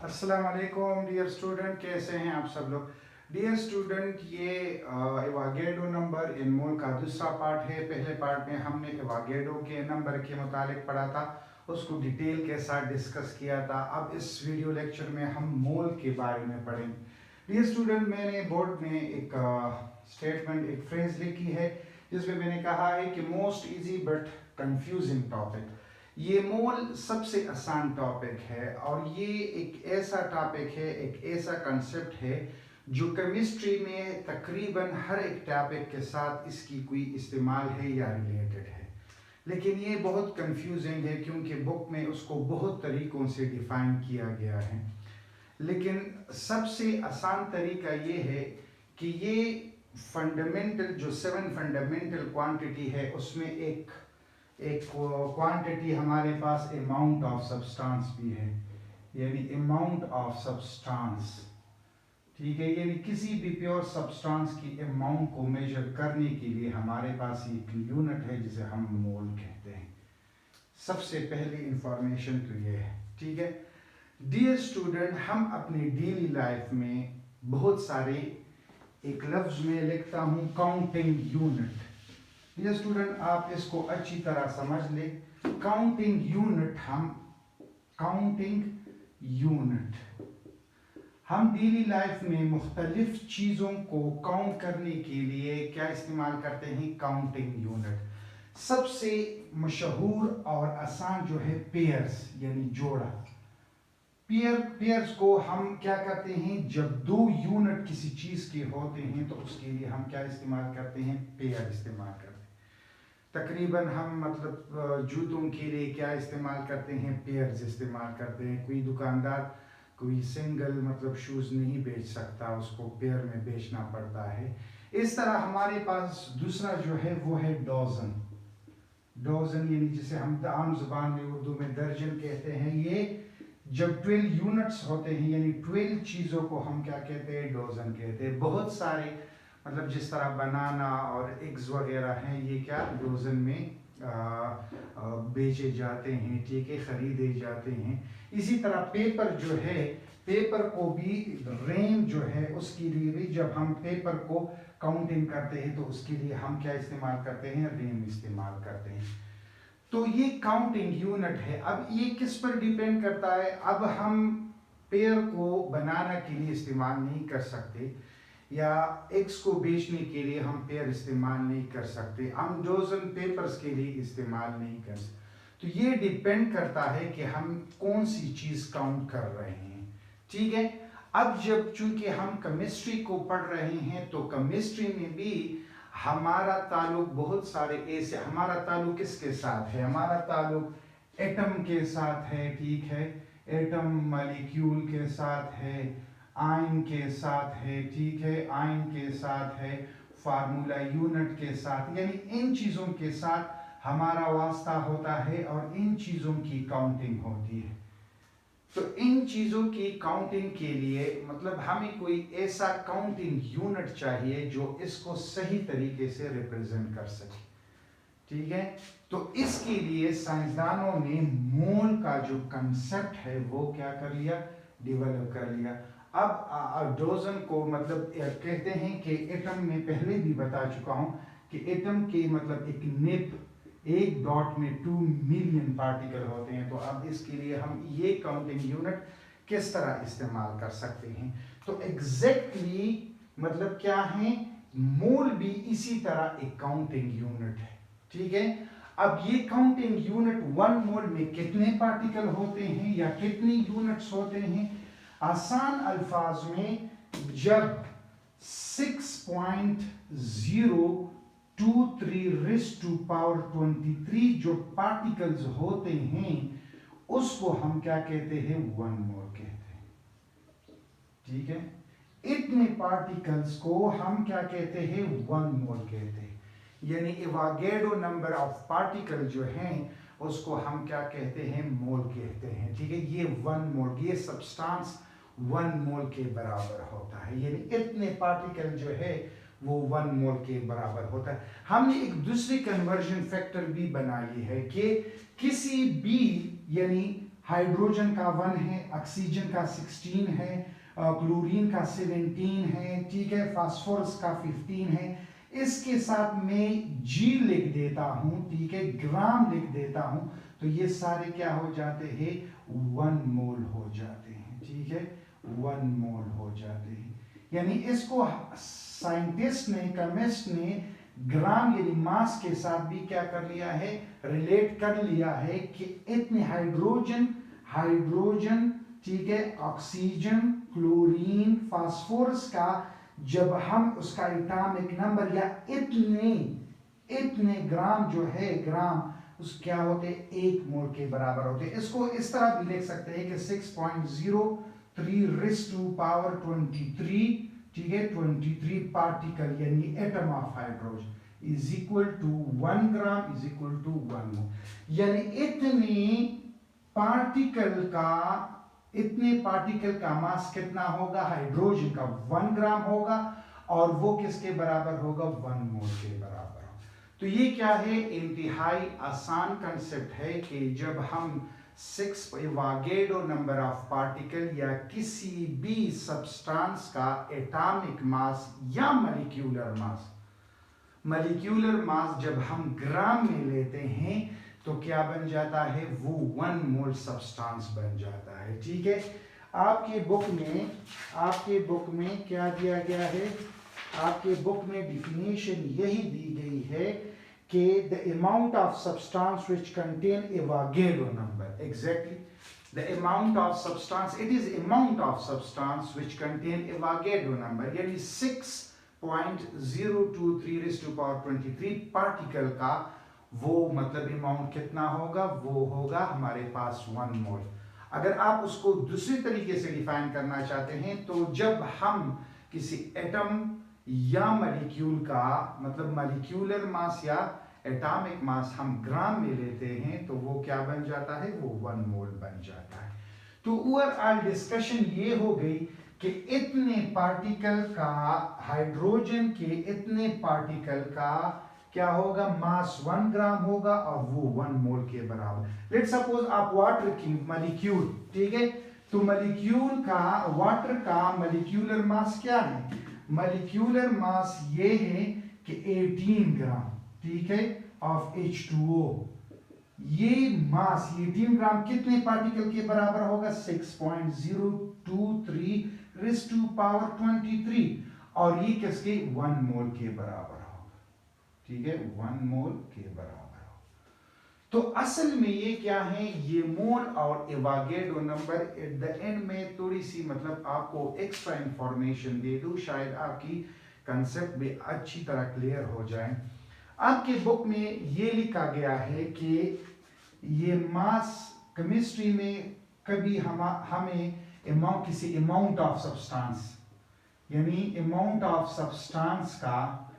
अस्सलाम वालेकुम dear student, कैसे हैं आप सब लोग। डियर स्टूडेंट, ये एवागेडो नंबर इन मोल का दूसरा पार्ट है। पहले पार्ट में हमने एवागेडो के नंबर के मुतालिक पढ़ा था, उसको डिटेल के साथ डिस्कस किया था। अब इस वीडियो लेक्चर में हम मोल के बारे में पढ़ेंगे। डियर स्टूडेंट, मैंने बोर्ड में एक स्टेटमेंट, एक फ्रेज लिखी है जिसमें मैंने कहा है कि most easy but confusing topic. ये मोल सबसे आसान टॉपिक है और ये एक ऐसा टॉपिक है, एक ऐसा कंसेप्ट है जो केमिस्ट्री में तकरीबन हर एक टॉपिक के साथ इसकी कोई इस्तेमाल है या रिलेटेड है। लेकिन ये बहुत कंफ्यूजिंग है क्योंकि बुक में उसको बहुत तरीकों से डिफाइन किया गया है। लेकिन सबसे आसान तरीका ये है कि ये फंडामेंटल जो 7 फंडामेंटल क्वांटिटी है उसमें एक क्वांटिटी हमारे पास अमाउंट ऑफ सब्सटेंस भी है, यानी अमाउंट ऑफ सब्सटेंस। ठीक है, यानी किसी भी प्योर सब्सटेंस की अमाउंट को मेजर करने के लिए हमारे पास एक यूनिट है जिसे हम मोल कहते हैं। सबसे पहली इंफॉर्मेशन तो ये है। ठीक है डियर स्टूडेंट, हम अपनी डेली लाइफ में बहुत सारे, एक लफ्ज में लिखता हूं काउंटिंग यूनिट। डियर स्टूडेंट, आप इसको अच्छी तरह समझ ले। काउंटिंग यूनिट, हम डेली लाइफ में मुख्तलिफ चीज़ों को काउंट करने के लिए क्या इस्तेमाल करते हैं? Counting unit. सबसे मशहूर और आसान जो है पेयर्स, यानी जोड़ा। पेयर्स को हम क्या करते हैं? जब दो यूनिट किसी चीज़ के होते हैं तो उसके लिए हम क्या इस्तेमाल करते हैं? पेयर इस्तेमाल करते हैं। तकरीबन हम मतलब जूतों के लिए क्या इस्तेमाल करते हैं? पेयर्स इस्तेमाल करते हैं। कोई दुकानदार कोई सिंगल मतलब शूज़ नहीं बेच सकता, उसको पेयर में बेचना पड़ता है। इस तरह हमारे पास दूसरा जो है वो है डोजन, यानी जिसे हम आम जुबान में उर्दू में दर्जन कहते हैं। ये जब 12 यूनिट्स होते हैं, यानी 12 चीज़ों को हम क्या कहते हैं? डोजन कहते हैं। बहुत सारे मतलब जिस तरह बनाना और एग्स वगैरह हैं, ये क्या डोजन में बेचे जाते हैं। ठीक है, ख़रीदे जाते हैं। इसी तरह पेपर जो है, पेपर को भी रेन जो है उसके लिए भी जब हम पेपर को काउंटिंग करते हैं तो उसके लिए हम क्या इस्तेमाल करते हैं? रेन इस्तेमाल करते हैं। तो ये काउंटिंग यूनिट है। अब ये किस पर डिपेंड करता है? अब हम पेयर को बनाना के लिए इस्तेमाल नहीं कर सकते या एक्स को बेचने के लिए हम पेयर इस्तेमाल नहीं कर सकते, हम डोजन पेपर्स के लिए इस्तेमाल नहीं कर सकते। तो ये डिपेंड करता है कि हम कौन सी चीज़ काउंट कर रहे हैं। ठीक है, अब जब चूंकि हम केमिस्ट्री को पढ़ रहे हैं तो केमिस्ट्री में भी हमारा ताल्लुक बहुत सारे ऐसे, हमारा ताल्लुक किसके साथ है? हमारा ताल्लुक एटम के साथ है। ठीक है, एटम मॉलिक्यूल के साथ है, आयन के साथ है। ठीक है, आयन के साथ है, फार्मूला यूनिट के साथ, यानी इन चीज़ों के साथ हमारा वास्ता होता है और इन चीज़ों की काउंटिंग होती है। तो इन चीज़ों की काउंटिंग के लिए मतलब हमें कोई ऐसा काउंटिंग यूनिट चाहिए जो इसको सही तरीके से रिप्रेजेंट कर सके। ठीक है, तो इसके लिए साइंसदानों ने मोल का जो कंसेप्ट है वो क्या कर लिया? डेवलप कर लिया। अब डोजन को मतलब कहते हैं कि एटम में पहले भी बता चुका हूं कि एटम के मतलब एक निब, एक डॉट में 2 मिलियन पार्टिकल होते हैं। तो अब इसके लिए हम ये काउंटिंग यूनिट किस तरह इस्तेमाल कर सकते हैं? तो एग्जैक्टली मतलब क्या है? मोल भी इसी तरह एक काउंटिंग यूनिट है। ठीक है, अब ये काउंटिंग यूनिट 1 मोल में कितने पार्टिकल होते हैं या कितनी यूनिट्स होते हैं? आसान अल्फाज में जब 6.023 जो पार्टिकल्स होते हैं उसको हम क्या कहते हैं? 1 मोल कहते हैं। ठीक है, इतने पार्टिकल्स को हम क्या कहते हैं? 1 मोल कहते हैं। यानी एवागेडो नंबर ऑफ पार्टिकल जो हैं उसको हम क्या कहते हैं? मोल कहते हैं। ठीक है, ये 1 मोल, ये सब्सटेंस 1 मोल के बराबर होता है। यानी इतने पार्टिकल जो है वो 1 मोल के बराबर होता है। हमने एक दूसरी कन्वर्जन फैक्टर भी बनाई है कि किसी भी यानी हाइड्रोजन का 1 है, ऑक्सीजन का 16 है, क्लोरीन का 17 है, ठीक है, फास्फोरस का 15 है। इसके साथ मैं जी लिख देता हूं, ठीक है, ग्राम लिख देता हूं, तो ये सारे क्या हो जाते हैं, 1 मोल हो जाते हैं, ठीक है, 1 मोल हो जाते हैं। यानी इसको साइंटिस्ट ने, केमिस्ट ने ग्राम यानी मास के साथ भी क्या कर लिया है, रिलेट कर लिया है कि इतने हाइड्रोजन, ठीक है, ऑक्सीजन, क्लोरीन, फास्फोरस का जब हम उसका एटॉमिक नंबर या इतने ग्राम जो है, ग्राम उस क्या होते, 1 मोल के बराबर होते। इसको इस तरह भी लिख सकते हैं कि 6.03 रेज़ टू पावर 23, ठीक है, 23 पार्टिकल यानी atom of hydrogen is equal to 1 gram is equal to 1 mole. यानी इतने पार्टिकल का मास कितना होगा, हाइड्रोजन का 1 ग्राम होगा, और वो किसके बराबर होगा, 1 मोल के बराबर होगा। तो ये क्या है, इंतहाई आसान कंसेप्ट है कि जब हम 6 एवोगाड्रो नंबर ऑफ पार्टिकल या किसी भी सब्सटेंस का एटॉमिक मास या मॉलिक्यूलर मास जब हम ग्राम में लेते हैं तो क्या बन जाता है, वो 1 मोल सब्सटेंस बन जाता है, ठीक है। आपके बुक में क्या दिया गया है, आपके बुक में डिफिनेशन यही दी गई है कि the amount of substance which contain Avogadro number, exactly the amount of substance, it is amount of substance which contain Avogadro number, यानी 6.023 raised to power 23 पार्टिकल का वो मतलब अमाउंट कितना होगा, वो होगा हमारे पास 1 मोल। अगर आप उसको दूसरी तरीके से डिफाइन करना चाहते हैं तो जब हम किसी एटम या मॉलिक्यूल का मतलब मॉलिक्यूलर मास या एटॉमिक मास हम ग्राम में लेते हैं तो वो क्या बन जाता है, वो 1 मोल बन जाता है। तो ओवरऑल डिस्कशन ये हो गई कि इतने पार्टिकल का, हाइड्रोजन के इतने पार्टिकल का क्या होगा, मास 1 ग्राम होगा और वो 1 मोल के बराबर। लेट्स सपोज आप वाटर की मॉलिक्यूल, ठीक है, तो मॉलिक्यूल का, वाटर का मॉलिक्यूलर मास क्या है, मॉलिक्यूलर मास ये है कि 18 ग्राम, ठीक है, ऑफ H2O। ये मास 18 ग्राम कितने पार्टिकल के बराबर होगा, 6.023 रेज़ टू पावर 23, और ये किसके, 1 मोल के बराबर होगा, ठीक है, 1 मोल के बराबर हो। तो असल में ये क्या है, ये मोल और Avogadro number at the end में थोड़ी सी मतलब आपको एक्स्ट्रा इंफॉर्मेशन दे दूं, शायद आपकी कंसेप्ट भी अच्छी तरह क्लियर हो जाए। आपके बुक में ये लिखा गया है कि ये मास केमिस्ट्री में कभी हमें किसी अमाउंट ऑफ सब्सटेंस यानी अमाउंट ऑफ सब्सटेंस का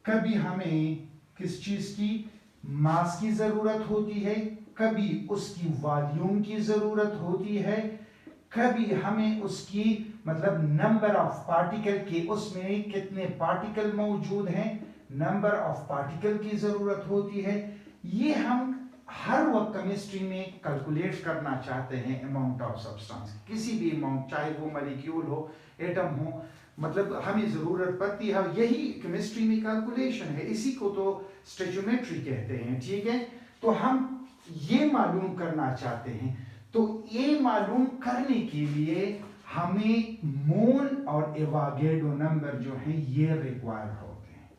कभी हमें किस चीज की, मास की जरूरत होती है, कभी उसकी वॉल्यूम की जरूरत होती है, कभी हमें उसकी मतलब नंबर ऑफ पार्टिकल के, उसमें कितने पार्टिकल मौजूद हैं, नंबर ऑफ पार्टिकल की जरूरत होती है। ये हम हर वक्त केमिस्ट्री में कैलकुलेट करना चाहते हैं अमाउंट ऑफ सब्सटेंस, किसी भी अमाउंट, चाहे वो मॉलिक्यूल हो, एटम हो, मतलब हमें जरूरत पड़ती है। यही केमिस्ट्री में कैलकुलेशन है, इसी को तो स्टोइचियोमेट्री कहते हैं, ठीक है। तो हम ये मालूम करना चाहते हैं, तो ये मालूम करने के लिए हमें मोल और एवोगाड्रो नंबर जो है ये रिक्वायर होते हैं।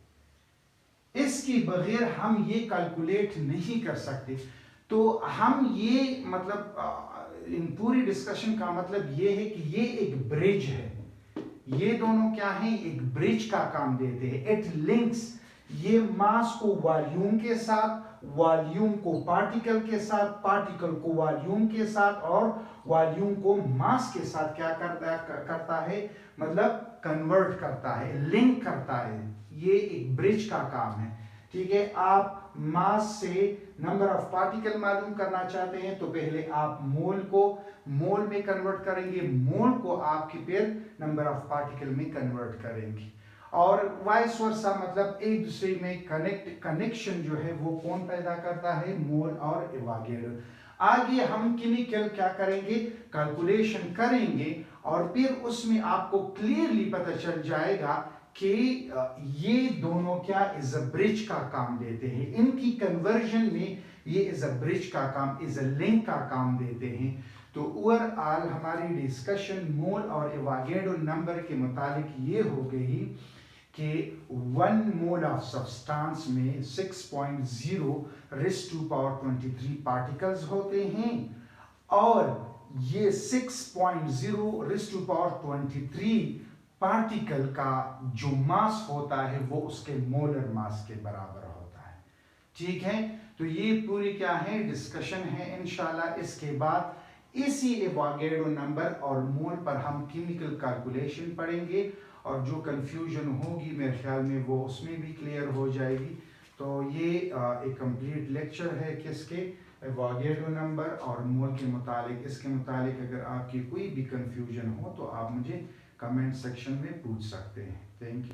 इसके बगैर हम ये कैलकुलेट नहीं कर सकते। तो हम ये मतलब इन पूरी डिस्कशन का मतलब ये है कि ये एक ब्रिज है, ये दोनों क्या है, एक ब्रिज का काम देते हैं। इट लिंक्स ये मास को वॉल्यूम के साथ, वॉल्यूम को पार्टिकल के साथ, पार्टिकल को वॉल्यूम के साथ, और वॉल्यूम को मास के साथ क्या करता है मतलब कन्वर्ट करता है, लिंक करता है। ये एक ब्रिज का काम है, ठीक है। आप मास से नंबर ऑफ पार्टिकल मालूम करना चाहते हैं तो पहले आप मोल को मोल में कन्वर्ट करेंगे, मोल को आपके फिर नंबर ऑफ पार्टिकल में कन्वर्ट करेंगे, और वाइस वर्सा, मतलब एक दूसरे में कनेक्शन जो है वो कौन पैदा करता है, मोल और एवोगाड्रो। आगे हम केमिकल क्या करेंगे, कैलकुलेशन करेंगे और फिर उसमें आपको क्लियरली पता चल जाएगा कि ये दोनों क्या इज अ ब्रिज का काम देते हैं, इनकी कन्वर्जन में ये इज अ ब्रिज का काम, इज अ लिंक का काम देते हैं। तो ओवरऑल हमारी डिस्कशन मोल और एवोगाड्रो नंबर के मुताबिक ये हो गई कि 1 मोल ऑफ सब्सटेंस में 6.0 रेज़ टू पावर 23 पार्टिकल्स होते हैं और ये 6.0 रेज़ टू पावर 23 पार्टिकल का जो मास होता है वो उसके मोलर मास के बराबर होता है। ठीक है, तो ये पूरी क्या है डिस्कशन है। इंशाल्लाह इसके बाद इसी एवोगाड्रो नंबर और मोल पर हम केमिकल कैलकुलेशन पढ़ेंगे और जो कंफ्यूजन होगी मेरे ख्याल में वो उसमें भी क्लियर हो जाएगी। तो ये एक कंप्लीट लेक्चर है किसके, एवोगाड्रो नंबर और मोल के मुतालिक। इसके मुतालिक अगर आपकी कोई भी कंफ्यूजन हो तो आप मुझे कमेंट सेक्शन में पूछ सकते हैं। Thank you.